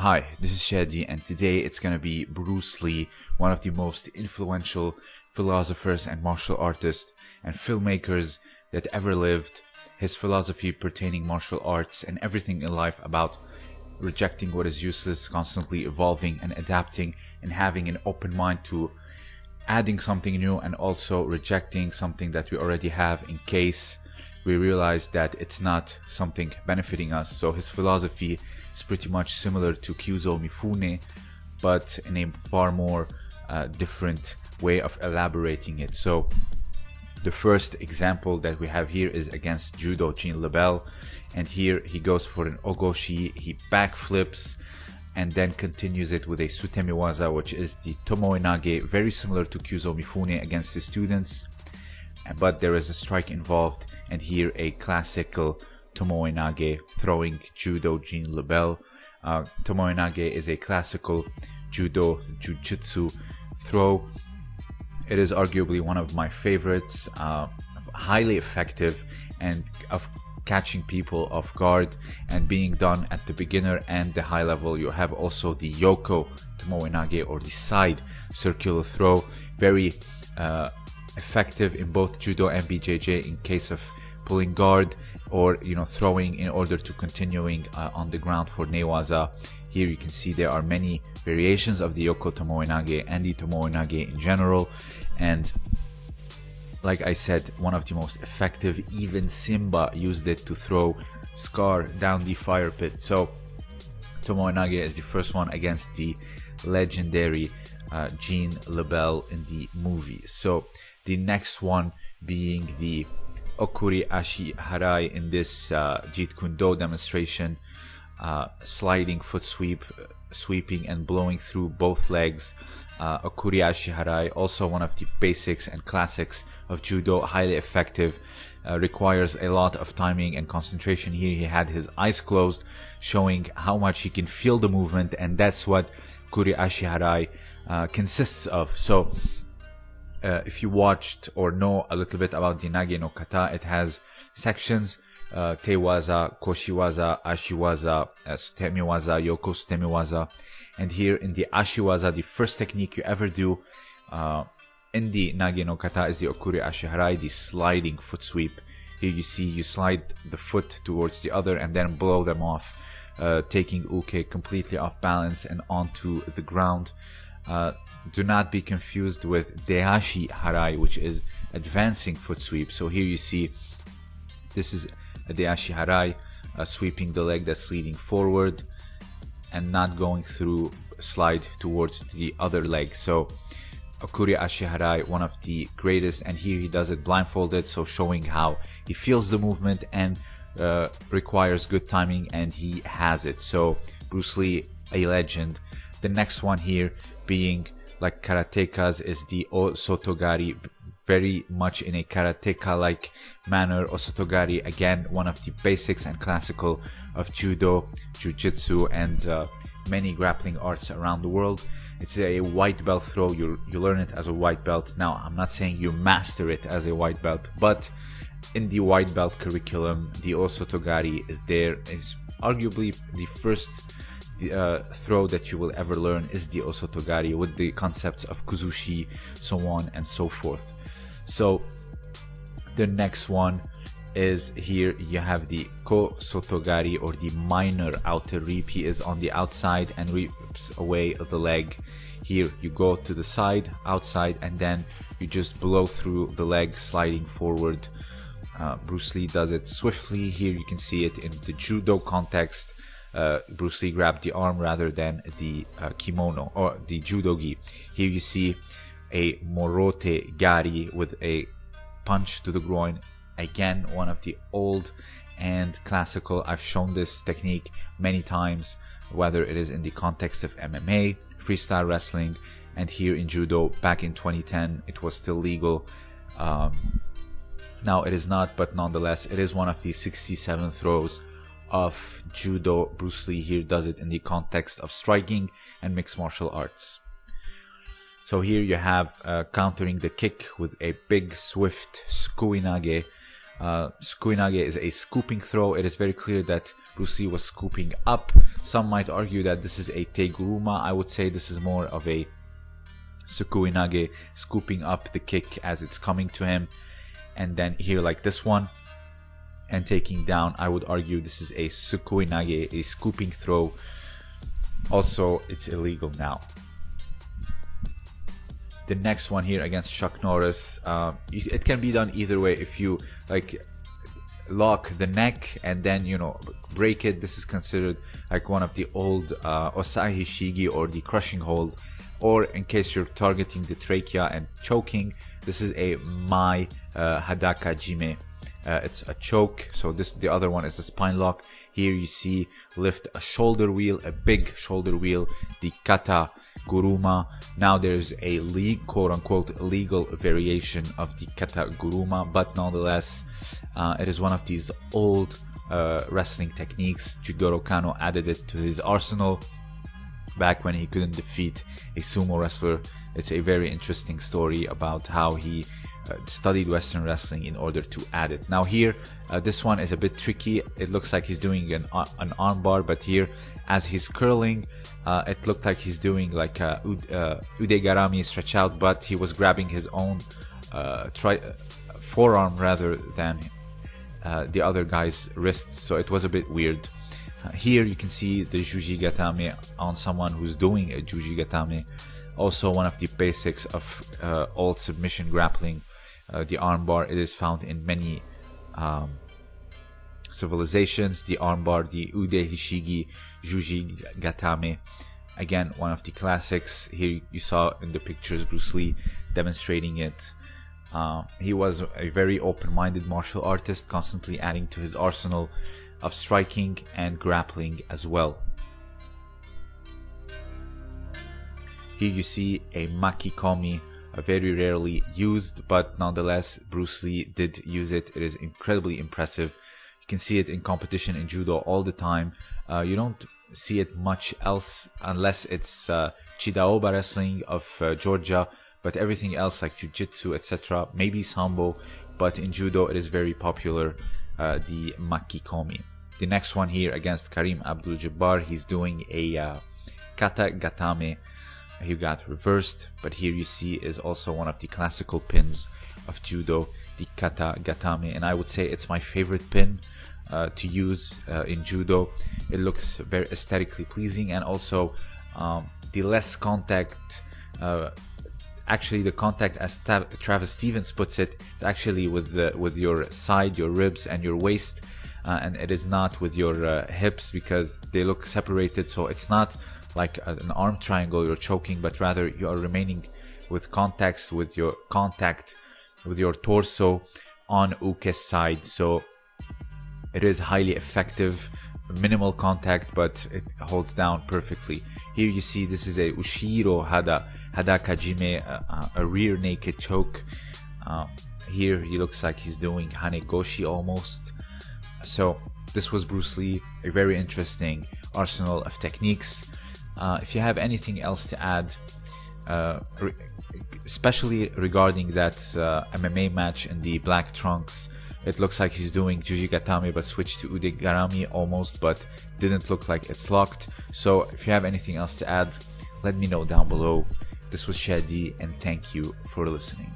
Hi, this is Shadi, and today it's gonna be Bruce Lee, one of the most influential philosophers and martial artists and filmmakers that ever lived. His philosophy pertaining martial arts and everything in life about rejecting what is useless, constantly evolving and adapting, and having an open mind to adding something new and also rejecting something that we already have in case we realize that it's not something benefiting us. So his philosophy is pretty much similar to Kyuzo Mifune, but in a far more different way of elaborating it. So the first example that we have here is against Judo Jean Lebel, and here he goes for an Ogoshi, he backflips and then continues it with a Sutemiwaza, which is the Tomoe Nage, very similar to Kyuzo Mifune against his students, but there is a strike involved, and here a classical Tomoe Nage throwing Judo Jean Lebel. Tomoe Nage is a classical judo jujitsu throw. It is arguably one of my favorites, highly effective and of catching people off guard and being done at the beginner and the high level. You have also the Yoko Tomoe Nage, or the side circular throw, very effective in both judo and BJJ in case of pulling guard or throwing in order to continuing on the ground for newaza. Here you can see there are many variations of the Yoko Tomoe Nage and the Tomoe Nage in general, and like I said, one of the most effective. Even Simba used it to throw Scar down the fire pit. So Tomoe Nage is the first one against the legendary Jean Lebel in the movie. So the next one being the Okuri Ashi Harai in this Jeet Kune Do demonstration, sliding foot sweep, sweeping and blowing through both legs. Okuri Ashi Harai, also one of the basics and classics of judo, highly effective, requires a lot of timing and concentration. Here he had his eyes closed, showing how much he can feel the movement, and that's what Okuri Ashi Harai consists of. So if you watched or know a little bit about the Nage no Kata, it has sections: Teiwaza, Koshiwaza, Ashiwaza, Sutemiwaza, Yoko Sutemiwaza. And here in the Ashiwaza, the first technique you ever do in the Nage no Kata is the Okuri Ashi Harai, the sliding foot sweep. Here you see you slide the foot towards the other and then blow them off, taking uke completely off balance and onto the ground. Do not be confused with Deashi Harai, which is advancing foot sweep. So here you see this is a Deashi Harai, sweeping the leg that's leading forward and not going through slide towards the other leg. So Okuri Ashi Harai, one of the greatest, and here he does it blindfolded, so showing how he feels the movement and requires good timing, and he has it. So Bruce Lee, a legend. The next one here being like karatekas is the Osotogari, very much in a karateka-like manner. Osotogari, again, one of the basics and classical of judo, jujitsu, and many grappling arts around the world. It's a white belt throw. You learn it as a white belt. Now, I'm not saying you master it as a white belt, but in the white belt curriculum, the Osotogari is there. It's arguably the first throw that you will ever learn is the Osotogari, with the concepts of kuzushi, so on and so forth. So the next one is here you have the Kosotogari, or the minor outer reap. He is on the outside and reaps away the leg. Here you go to the side, outside, and then you just blow through the leg, sliding forward. Bruce Lee does it swiftly. Here you can see it in the judo context. Bruce Lee grabbed the arm rather than the kimono or the judogi. Here you see a morote gari with a punch to the groin. Again, one of the old and classical. I've shown this technique many times, whether it is in the context of MMA, freestyle wrestling, and here in judo. Back in 2010, it was still legal. Now it is not, but nonetheless, it is one of the 67 throws of judo. Bruce Lee here does it in the context of striking and mixed martial arts. So here you have countering the kick with a big swift Sukuinage. Sukuinage is a scooping throw. It is very clear that Bruce Lee was scooping up. Some might argue that this is a Teguruma. I would say this is more of a Sukuinage, scooping up the kick as it's coming to him, and then here like this one, and taking down. I would argue this is a Sukuinage, a scooping throw. Also, it's illegal now. The next one here against Chuck Norris, it can be done either way. If you like lock the neck and then, you know, break it, this is considered like one of the old Osai Shigi, or the crushing hold. Or in case you're targeting the trachea and choking, this is a Mai Hadaka Jime. It's a choke. So the other one is a spine lock. Here you see lift a shoulder wheel, a big shoulder wheel, the Kata Guruma. Now there's a quote-unquote legal variation of the Kata Guruma, but nonetheless, it is one of these old wrestling techniques. Jigoro Kano added it to his arsenal back when he couldn't defeat a sumo wrestler. It's a very interesting story about how he studied Western wrestling in order to add it. Now here, this one is a bit tricky. It looks like he's doing an armbar, but here, as he's curling, it looked like he's doing like a udegarami stretch out, but he was grabbing his own forearm rather than the other guy's wrists, so it was a bit weird. Here you can see the Juji Gatame on someone who's doing a Juji Gatame. Also one of the basics of old submission grappling, the armbar. It is found in many civilizations. The armbar, the Ude Hishigi Juji Gatame. Again, one of the classics. Here you saw in the pictures Bruce Lee demonstrating it. He was a very open-minded martial artist, constantly adding to his arsenal of striking and grappling as well. Here you see a Makikomi, very rarely used, but nonetheless Bruce Lee did use it. It is incredibly impressive. You can see it in competition in judo all the time. You don't see it much else unless it's Chidaoba wrestling of Georgia, but everything else like jiu-jitsu, etc., maybe sambo, but in judo it is very popular, the Makikomi. The next one here against Karim Abdul-Jabbar, he's doing a Kata Gatame. He got reversed, but here you see is also one of the classical pins of judo, the Kata Gatame, and I would say it's my favorite pin to use in judo. It looks very aesthetically pleasing, and also the less contact, actually the contact, as Travis Stevens puts it, is actually with your side, your ribs and your waist, and it is not with your hips, because they look separated. So it's not like an arm triangle you're choking, but rather you are remaining with contact with your torso on Uke's side. So it is highly effective, minimal contact, but it holds down perfectly. Here you see this is a Ushiro Hadaka Jime, a rear naked choke. Here he looks like he's doing Hanegoshi almost. So this was Bruce Lee, a very interesting arsenal of techniques. If you have anything else to add, especially regarding that MMA match in the black trunks, it looks like he's doing Juji Gatame but switched to Udegarami almost, but didn't look like it's locked. So if you have anything else to add, let me know down below. This was Shadi, and thank you for listening.